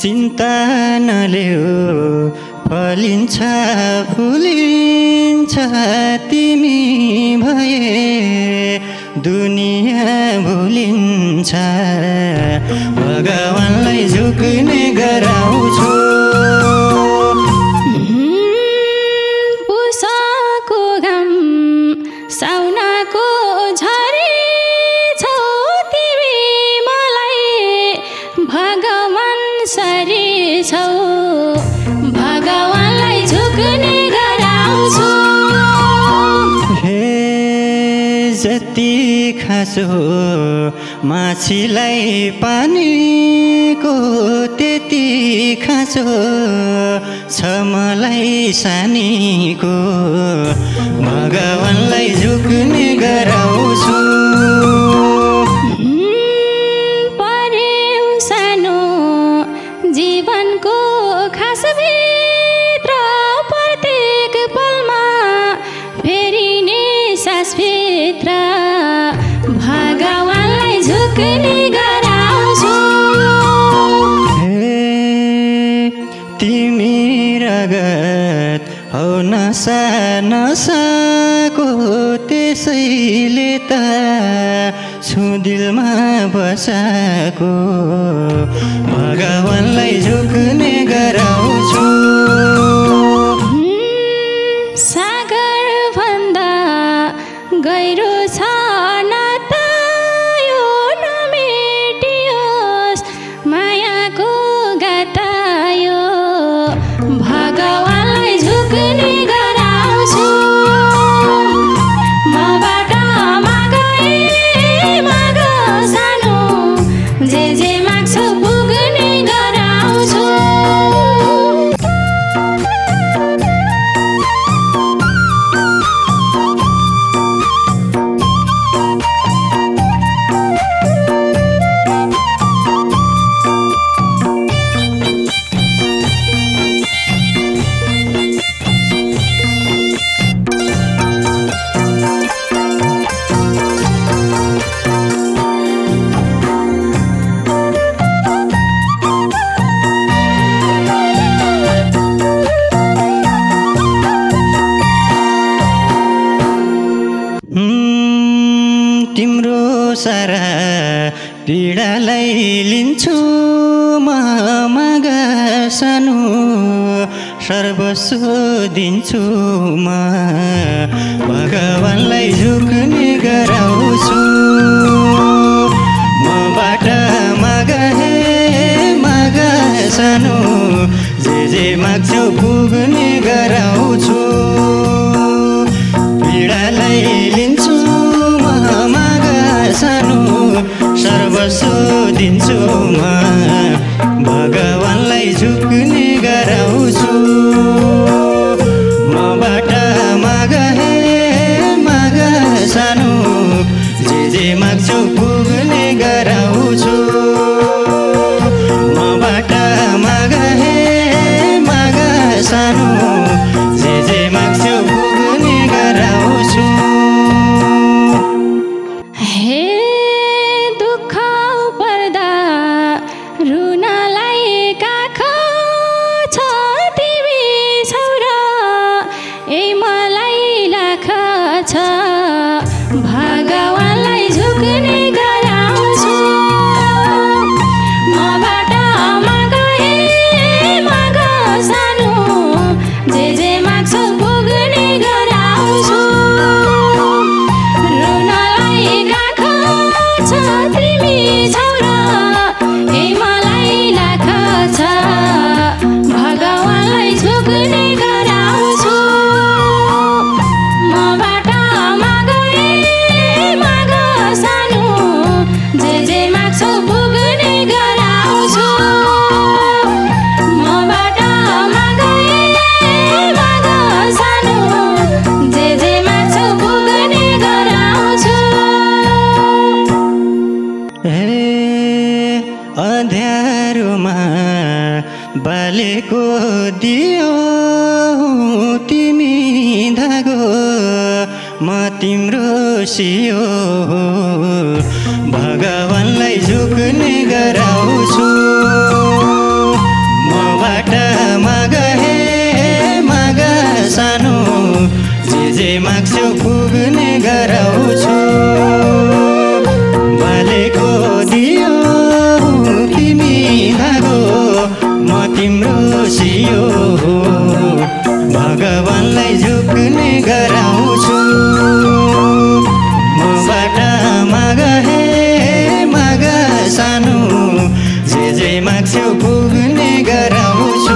चिन्ता नलेऊ फलिन्छ फुलिन्छ तिमी भए दुनिया भुलिन्छ भगवानलाई झुक्ने गराउँछु पुसाको घाम साउनाको झरी छौ तिमी मलाई भगवान सरी छौ भगवानलाई झुक्ने गराउँछु हे जति खासो माछीलाई पानीको त्यति खासो छ मलाई सानीको भगवानलाई झुक्ने गराउँछु पर्यौ सानो जीवनको खास भित्र प्रत्येक पलमा फेरिने सासभित्र भगवानलाई झुक्ने गराउँछु तिमी रगत हौ नसा नसाको त्यसैले त दिलमा बसाको भगवानलाई झुक्ने गराउँछु सागर भन्दा गहिरो छ नाता यो नमेटियोस् मायाको गाता यो भगवानलाई झुक्ने गराउँछु मबाट माग सानो जे माग्छौ पुग्ने गराउँछु तिम्रो सारा पीडालाई लिन्छु म माग सानो सर्वस्व दिन्छु म भगवानलाई झुक्ने गराउँछु मबाट माग सानो जे माग्छौ पुग्ने गराउँछु पीडालाई लिन्छु माग सानो सर्वस्व दिन्छु म भगवानलाई झुक्ने गराउँछु मबाट माग सानो जे माग्छौ पुग्ने गराउँछु मबाट माग सानो जे माग्छौ पुग्ने गराउँछु भगवानलाई झुक्ने गराउँछु मबाट माग सानो जे माग्छौ पुग्ने गराउँछु रुनलाई गाख छ तिमी छौरा ए मलाई लाख छ भगवानलाई झुक्ने गराउँछु मबाट सानो जे माग्छौ पुग्ने गराउँछु मबाट माग सानो जे माग्छौ पुग्ने गराउँछु अँध्यारोमा बालेको दियो तिमी धागो म तिम्रो सियो भगवानलाई झुक्ने गराउँछु माग्छौ पुग्ने गराउँछु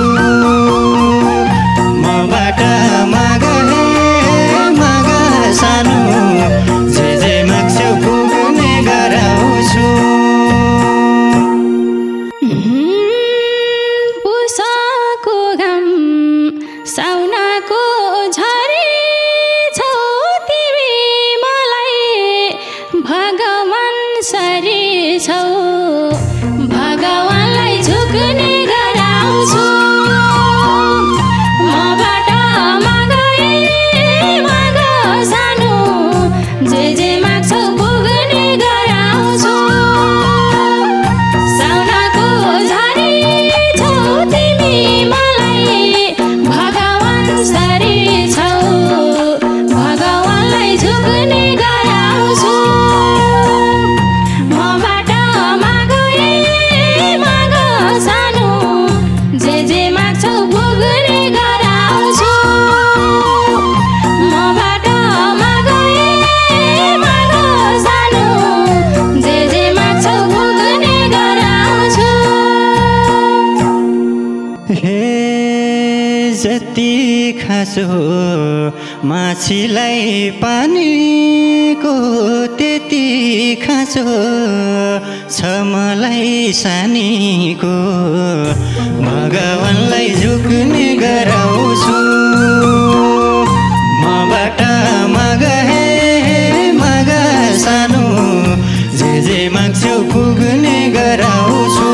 मबाट माग हे माग सानो जे माग्छौ पुग्ने गराउँछु पुसको घाम साउनको झरी छौ तिमी मलाई भगवान सरी छौ भगवानलाई झुक्ने गराउँछु मबाट माग हे माग सानो जे माग्छौ पुग्ने गराउँछु साउनको झरी छौ तिमी मलाई भगवान सरी छौ भगवानलाई झुक्ने गराउँछु मबाट माग हे माग सानो जे माग्छौ पुग्ने गराउँछु मबाट माग हे माग सानो जे माग्छौ पुग्ने गराउँछु हे जति खासो माछीलाई पानीको त्यति खासो छ मलाई सानीको भगवानलाई झुक्ने गराउँछु मबाट माग हे माग सानो जे माग्छौ पुग्ने गराउँछु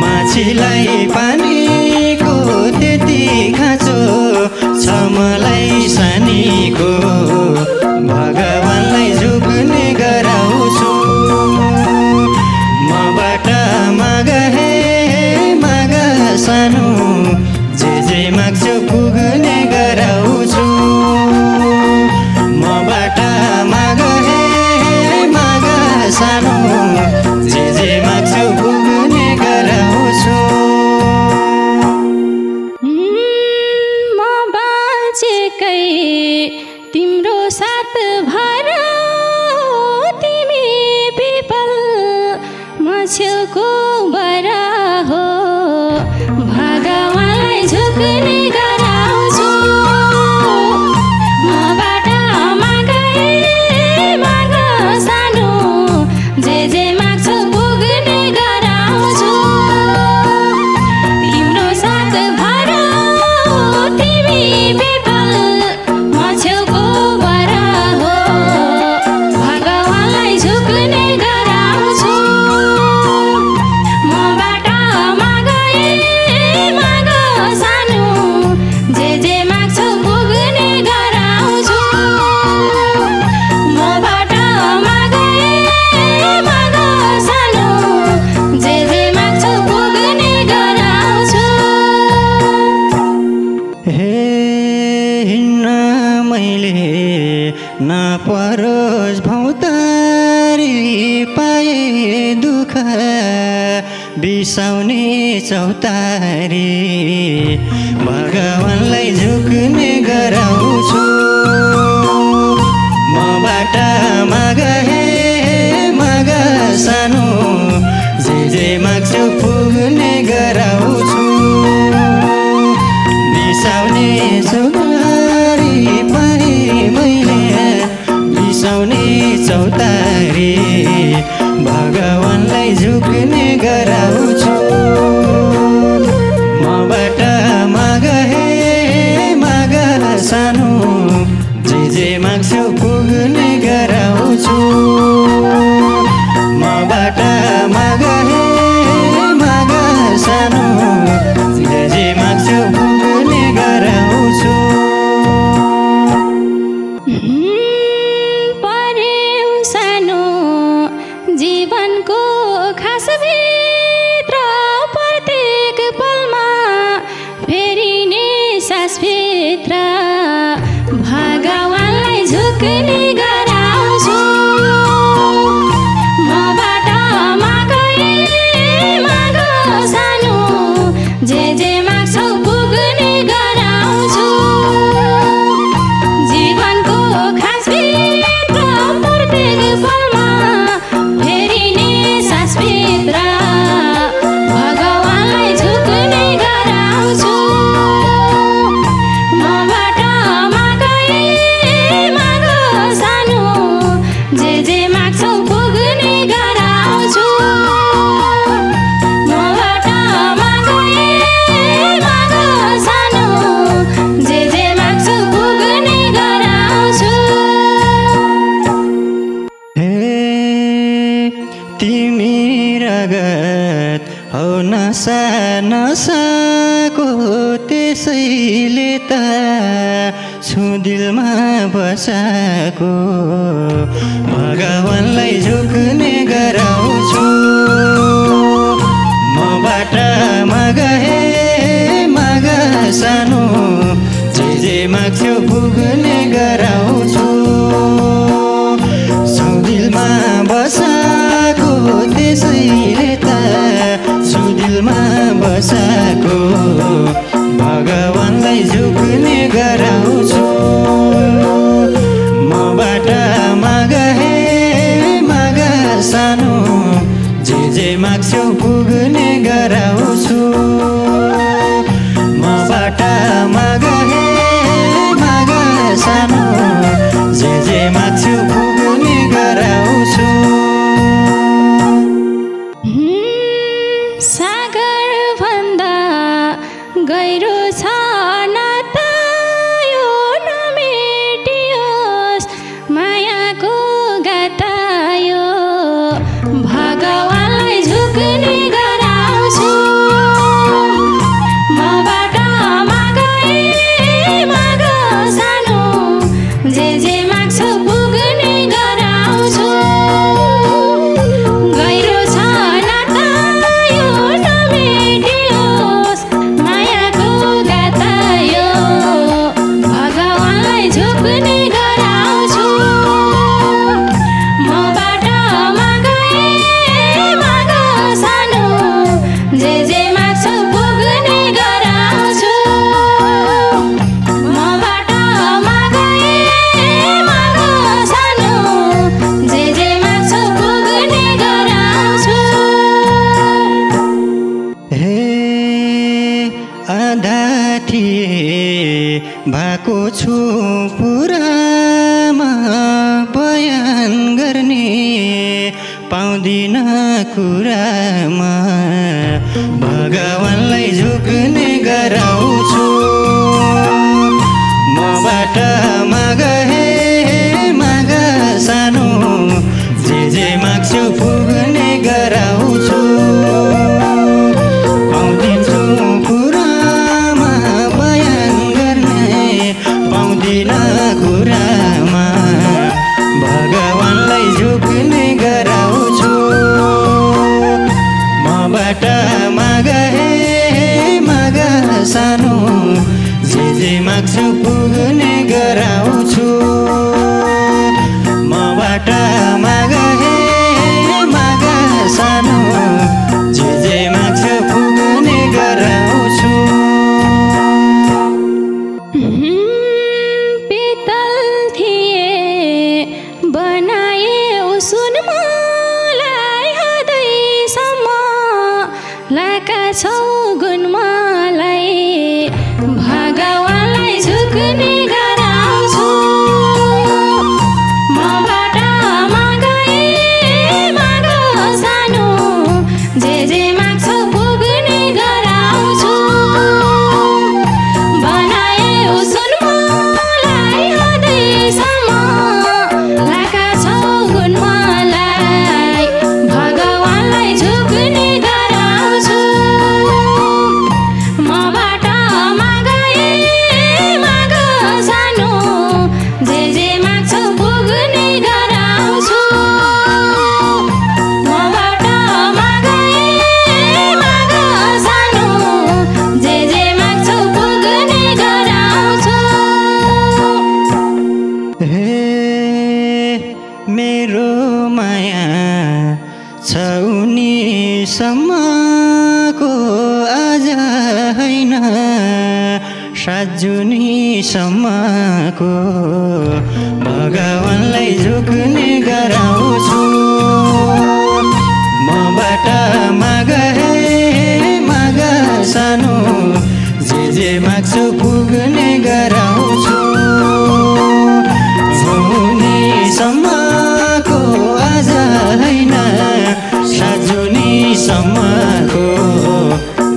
माछीलाई पानीको त्यति खाँचो छ मलाई सानीको भगवानलाई झुक्ने गराउँछु मबाट माग हे माग सानो जे माग्छौ पुग्ने गराउँछु मबाट माग हे माग सानो जे माग्छौ पुग्ने गराउँछु म बाँचेकै तिम्रो साथ भर तिमी पिपल म छेउको बरा हो भगवानलाई झुक्ने गराउँछु मबाट माग हे माग सानो जे माग्छौ पुग्ने गराउँछु तिम्रो साथ भर तिमी पिपल म छेउको बरा हो भगवानलाई झुक्ने गराउँछु मबाट माग हे माग सानो जे माग्छौ पुग्ने गराउँछु मबाट माग हे माग सानो जे माग्छौ पुग्ने गराउँछु हे हिँड्न मैले नपरोस् भौतारी पाए दुःख बिसाउने चौतारी भगवानलाई झुक्ने गराउँछु मबाट माग हे माग सानो जे माग्छौ पुग्ने गराउँछु बिसाउने चौतारी पाए मैले बिसाउने चौतारी भगवानलाई झुक्ने गराउँछु मबाट माग हे माग सानो जे माग्छौ पुग्ने गराउँछु मबाट माग हे माग सानो जे माग्छौ पुग्ने गराउँछु परेउ सानो जीवनको खास भित्र लागत हौ नसा नसाको त्यसैले त सुदिलमा बसाको भगवानलाई झुक्ने गराउँछु मबाट माग हे माग सानो जे माग्छौ पुग्ने गराउँछु सुदिलमा बसाको त्यसैले त सुदिलमा बसाको भगवानलाई झुक्ने गराउँछु मबाट माग हे माग सानो जे माग्छौ पुग्ने गराउँछु मबाट माग हे माग सानो जे माग्छौ पुग्ने गराउँछु सागर भन्दा गहिरो छ नाता यो नमेटियोस् मायाको गाता यो भगवानलाई झुक्ने गराउँछु मबाट माग हे माग सानो जे माग्छौ पुग्ने गराउँछु गहिरो छ नाता यो नमेटियोस् मायाको गाता यो भगवानलाई झुक्ने गराउँछु मबाट माग हे माग सानो जे माग्छौ पुग्ने गराउँछु मबाट माग हे माग सानो जे माग्छौ पुग्ने गराउँछु हे आधा थिए भएको छु पुरामा बयान गर्ने पाउँदिन कुरामा भगवानलाई झुक्ने गराउँछु मबाट माग हे माग सानो जे माग्छौ पुग्ने गराउँछु पाउँदिन्छु कुरामा बयान गर्ने पाउँदिन कुरामा भगवानलाई झुक्ने गराउँछु मबाट माग हे माग सानो जे माग्छौ पुग्ने गराउँछु मबाट माग हे माग सानो जे माग्छौ पुग्ने गराउँछु पितल थिए बनाए उसुन मलाई हदैसम्म लाका छौ गुण मलाई भगवानलाई झुक्ने गराउँछु मबाट माग हे माग सानो जे माग्छौ पुग्ने गराउँछु बनाए उसुन मलाई हदैसम्म लाका छौ गुण मलाई भगवानलाई झुक्ने गराउँछु मबाट माग हे माग सानो जे माग्छौ पुग्ने गराउँछु मबाट माग हे माग सानो जे माग्छौ पुग्ने गराउँछु हे मेरो माया छ उनीसम्मको आज होइन 7 जुनीसम्मको भगवानलाई झुक्ने गराउँछु मबाट माग हे माग सानो जे माग्छौ पुग्ने गराउँछु जुनीसम्मको आज होइन 7 जुनीसम्मको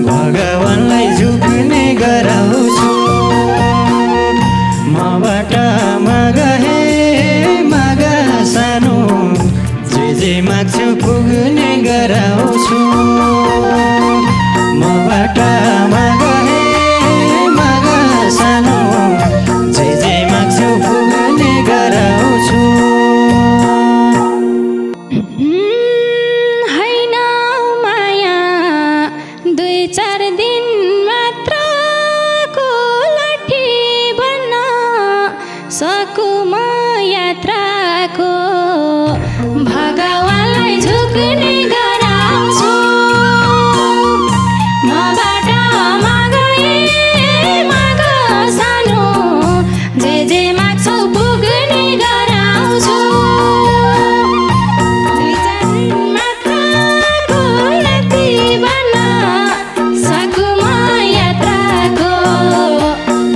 भगवानलाई झुक्ने गराउँछु मबाट माग हे माग सानो जे माग्छौ पुग्ने गराउँछु गराउँछु मबाट माग हे माग सानो जे माग्छु पुग्ने गराउँछु हैन माया 2-4 दिन मात्रको लाठी बन्न सकु म यात्राको भगवानलाई झुक्ने गराउँछु मबाट माग हे माग सानो जे माग्छौ पुग्ने गराउँछु 2-4 दिन मात्रको लाठी बन्न सकु म यात्राको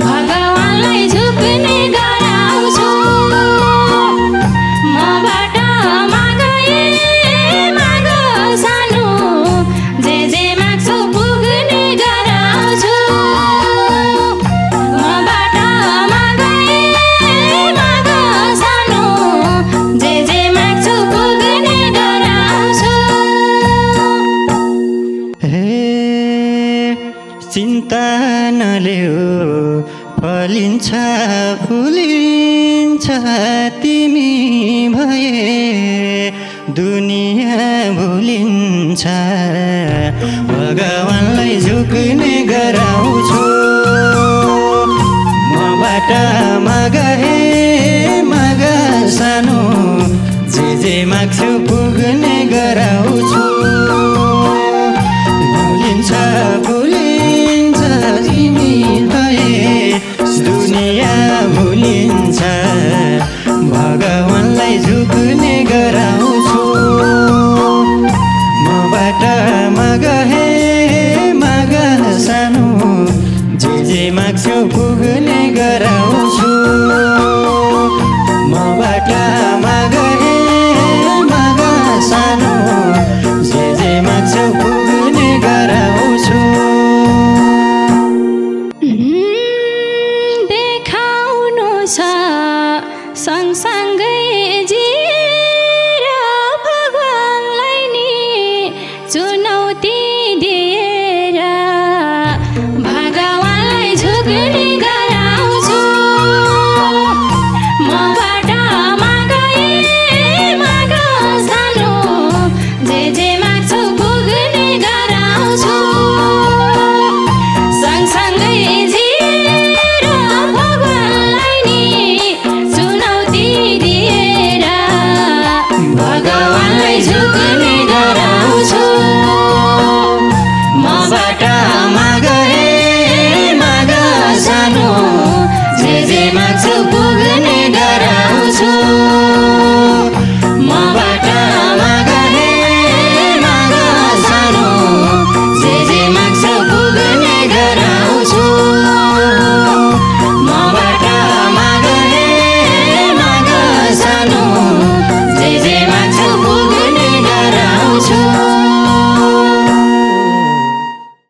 भगवानलाई झुक्ने गराउँछु मबाट माग हे माग सानो जे माग्छौ पुग्ने गराउँछु मबाट माग हे माग सानो जे माग्छौ पुग्ने गराउँछु हे चिन्ता नलेऊ फलिन्छ फुलिन्छ तिमी भए दुनिया भुलिन्छ भगवानलाई झुक्ने गराउँछु मबाट माग हे माग सानो जे माग्छु पुग्ने गराउँछु भुलिन्छ भुलिन्छ तिमी भए दुनिया भुलिन्छ भगवानलाई झुक्ने गराउँछु मबाट माग हे माग सानो जे माग्छु पुग्ने गराउँछु मबाट माग हे माग सानो जे माग्छु पुग्ने गराउँछु देखाउनु छ सँगसँगै जिएर भगवानलाई नि चुनौती दिएर भगवानलाई झुक्ने गराउँछु मबाट माग हे माग सानो जे माग्छौ पुग्ने गराउँछु सँगसँगै जिएर भगवानलाई नि चुनौती दिएर भगवानलाई झुक्ने गराउँछु मबाट माग हे माग सानो जे माग्छु